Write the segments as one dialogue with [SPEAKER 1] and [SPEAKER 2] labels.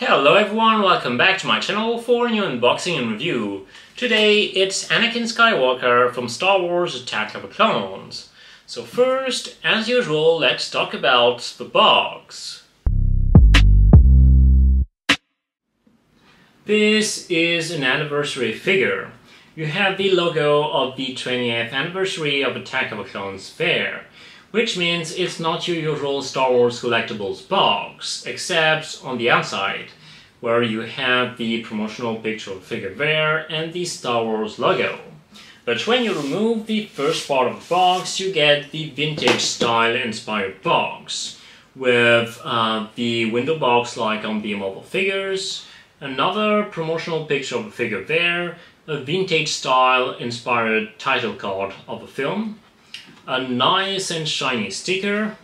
[SPEAKER 1] Hello everyone, welcome back to my channel for a new unboxing and review. Today it's Anakin Skywalker from Star Wars Attack of the Clones. So first, as usual, let's talk about the box. This is an anniversary figure. You have the logo of the 20th anniversary of Attack of the Clones there, which means it's not your usual Star Wars collectibles box, except on the outside, where you have the promotional picture of the figure there and the Star Wars logo. But when you remove the first part of the box, you get the vintage style inspired box, with the window box like on the Marvel figures, another promotional picture of the figure there, a vintage style inspired title card of the film, a nice and shiny sticker.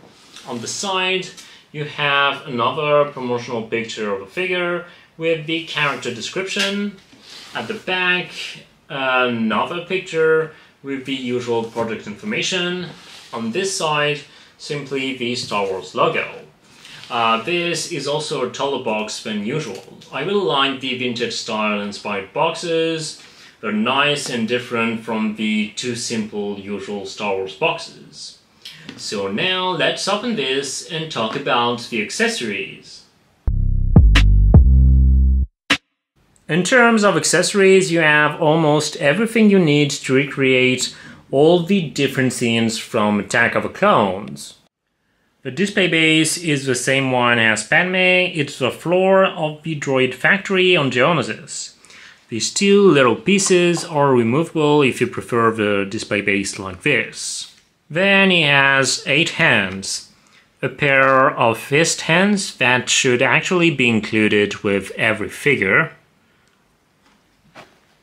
[SPEAKER 1] On the side you have another promotional picture of a figure with the character description. At the back, another picture with the usual product information. On this side, simply the Star Wars logo. This is also a taller box than usual. I really like the vintage style inspired boxes. They're nice and different from the too simple usual Star Wars boxes. So now let's open this and talk about the accessories. In terms of accessories, you have almost everything you need to recreate all the different scenes from Attack of the Clones. The display base is the same one as Padme. It's the floor of the droid factory on Geonosis. These two little pieces are removable if you prefer the display base like this. Then he has 8 hands, a pair of fist hands that should actually be included with every figure,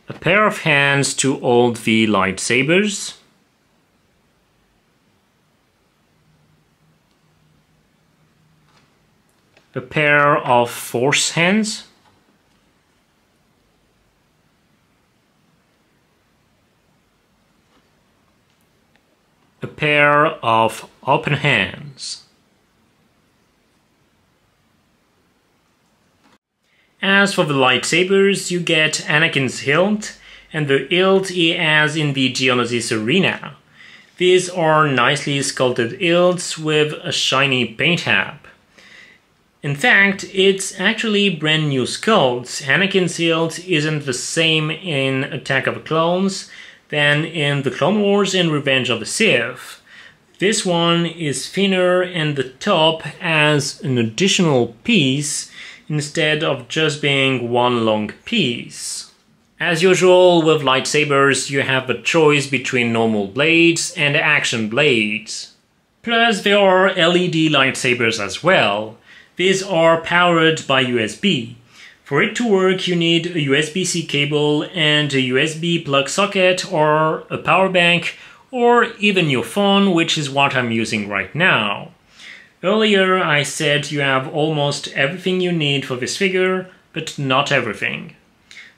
[SPEAKER 1] a pair of hands to hold the lightsabers, a pair of force hands, a pair of open hands. As for the lightsabers, you get Anakin's hilt and the hilt he has in the Geonosis arena. These are nicely sculpted hilts with a shiny paint tab. In fact, it's actually brand new sculpts. Anakin's hilt isn't the same in Attack of the Clones than in the Clone Wars and Revenge of the Sith. This one is thinner and the top has an additional piece instead of just being one long piece. As usual with lightsabers, you have a choice between normal blades and action blades. Plus there are LED lightsabers as well. These are powered by USB. For it to work, you need a USB-C cable and a USB plug socket or a power bank or even your phone, which is what I'm using right now. Earlier I said you have almost everything you need for this figure, but not everything.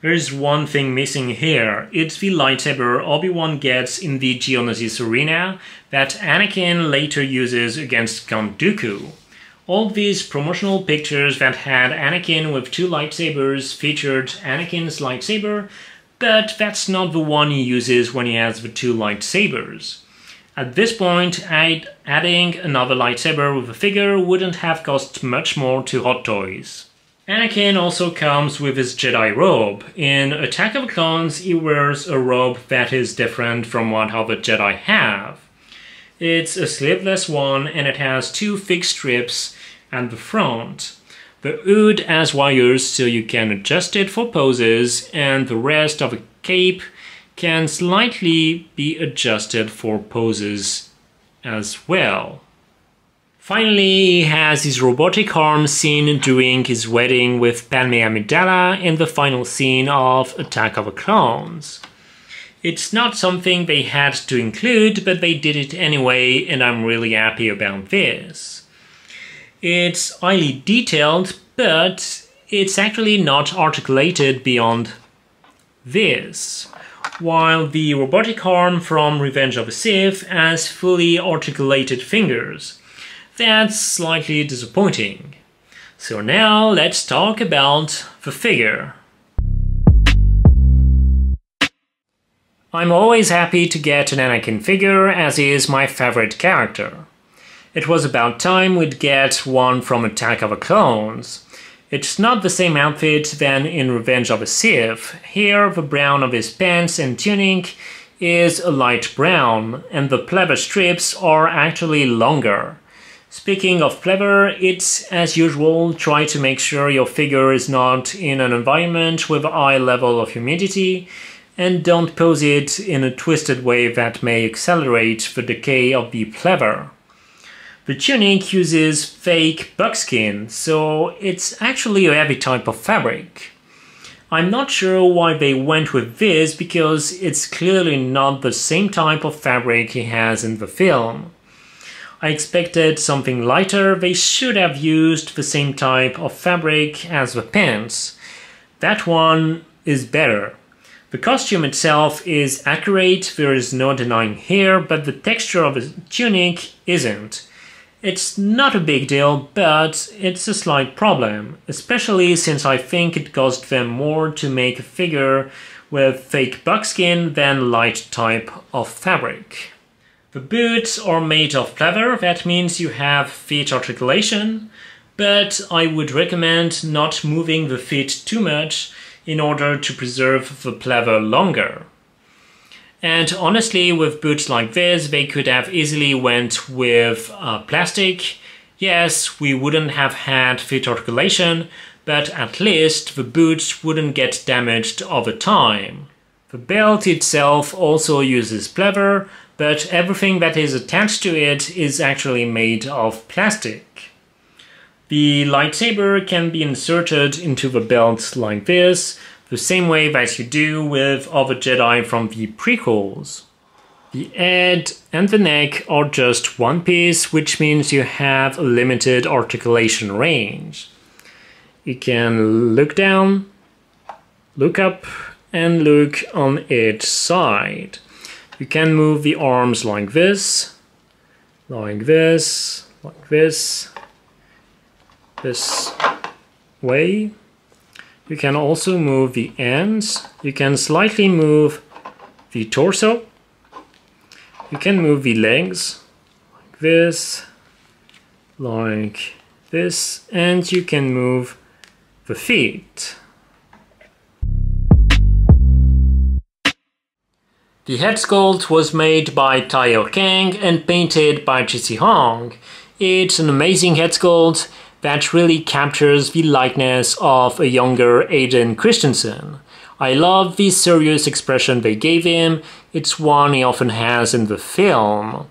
[SPEAKER 1] There is one thing missing here. It's the lightsaber Obi-Wan gets in the Geonosis arena that Anakin later uses against Count Dooku. All these promotional pictures that had Anakin with 2 lightsabers featured Anakin's lightsaber, but that's not the one he uses when he has the 2 lightsabers. At this point, adding another lightsaber with a figure wouldn't have cost much more to Hot Toys. Anakin also comes with his Jedi robe. In Attack of the Clones, he wears a robe that is different from what other Jedi have. It's a sleeveless one and it has 2 fixed strips at the front. The hood has wires so you can adjust it for poses, and the rest of the cape can slightly be adjusted for poses as well. Finally, he has his robotic arm seen during his wedding with Padme Amidala in the final scene of Attack of the Clones. It's not something they had to include, but they did it anyway, and I'm really happy about this. It's highly detailed, but it's actually not articulated beyond this, while the robotic arm from Revenge of the Sith has fully articulated fingers. That's slightly disappointing. So now let's talk about the figure. I'm always happy to get an Anakin figure, as he is my favorite character. It was about time we'd get one from Attack of the Clones. It's not the same outfit than in Revenge of the Sith. Here, the brown of his pants and tunic is a light brown, and the pleather strips are actually longer. Speaking of pleather, it's, as usual, try to make sure your figure is not in an environment with a high level of humidity, and don't pose it in a twisted way that may accelerate the decay of the pleather. The tunic uses fake buckskin, so it's actually a heavy type of fabric. I'm not sure why they went with this, because it's clearly not the same type of fabric he has in the film. I expected something lighter. They should have used the same type of fabric as the pants. That one is better. The costume itself is accurate, there is no denying here, but the texture of the tunic isn't. It's not a big deal, but it's a slight problem, especially since I think it cost them more to make a figure with fake buckskin than light type of fabric. The boots are made of pleather, that means you have feet articulation, but I would recommend not moving the feet too much in order to preserve the pleather longer. And honestly, with boots like this, they could have easily went with plastic. Yes, we wouldn't have had feet articulation, but at least the boots wouldn't get damaged over time. The belt itself also uses pleather, but everything that is attached to it is actually made of plastic. The lightsaber can be inserted into the belt like this, the same way that you do with other Jedi from the prequels. The head and the neck are just one piece, which means you have a limited articulation range. You can look down, look up, and look on each side. You can move the arms like this, like this, like this way. You can also move the ends. You can slightly move the torso. You can move the legs like this, and you can move the feet. The head sculpt was made by Tayo Kang and painted by Jesse Hong. It's an amazing head sculpt that really captures the likeness of a younger Hayden Christensen. I love the serious expression they gave him. It's one he often has in the film.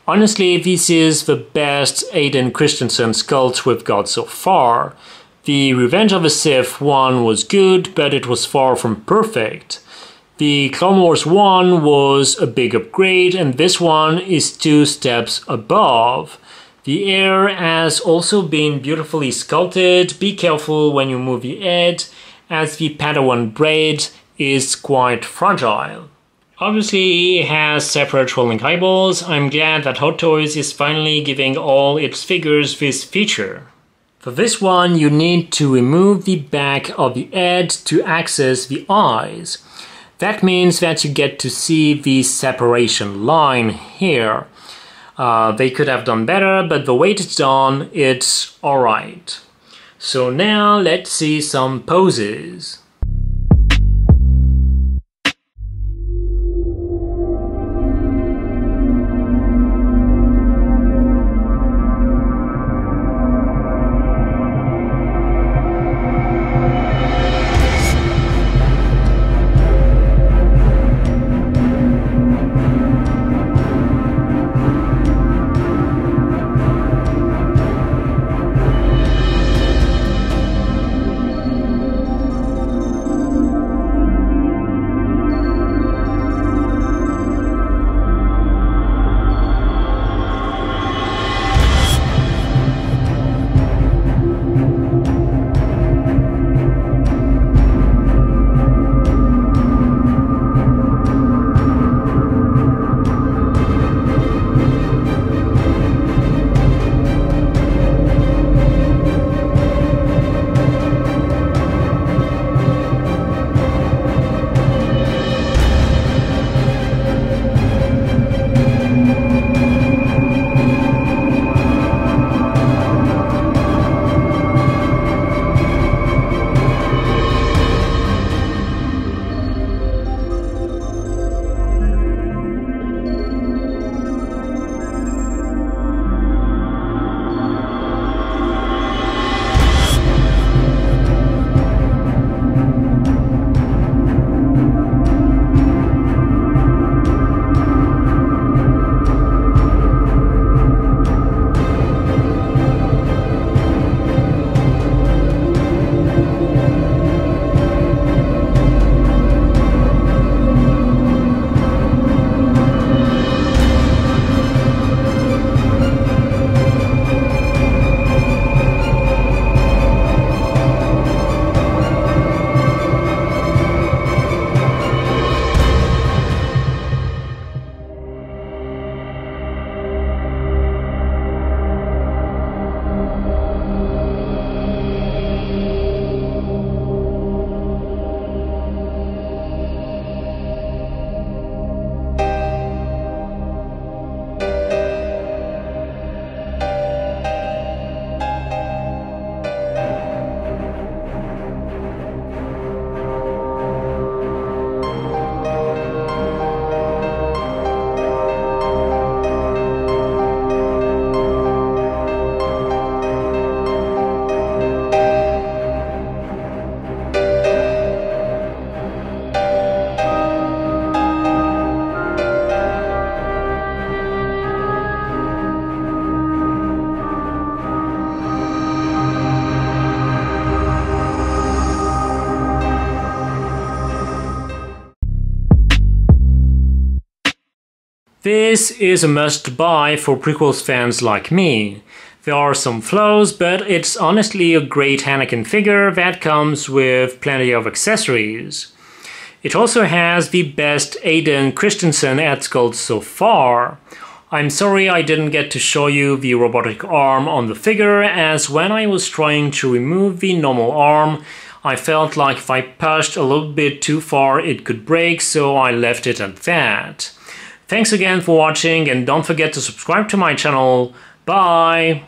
[SPEAKER 1] Honestly, this is the best Hayden Christensen sculpt we've got so far. The Revenge of the Sith one was good, but it was far from perfect. The Clone Wars one was a big upgrade, and this one is 2 steps above. The hair has also been beautifully sculpted. Be careful when you move the head, as the Padawan braid is quite fragile. Obviously, he has separate rolling eyeballs. I'm glad that Hot Toys is finally giving all its figures this feature. For this one, you need to remove the back of the head to access the eyes. That means that you get to see the separation line here. They could have done better, but the way it's done, it's alright. So now let's see some poses. This is a must-buy for Prequels fans like me. There are some flaws, but it's honestly a great Anakin figure that comes with plenty of accessories. It also has the best Aiden Christensen Headsculpt so far. I'm sorry I didn't get to show you the robotic arm on the figure, as when I was trying to remove the normal arm, I felt like if I pushed a little bit too far it could break, so I left it at that. Thanks again for watching, and don't forget to subscribe to my channel. Bye!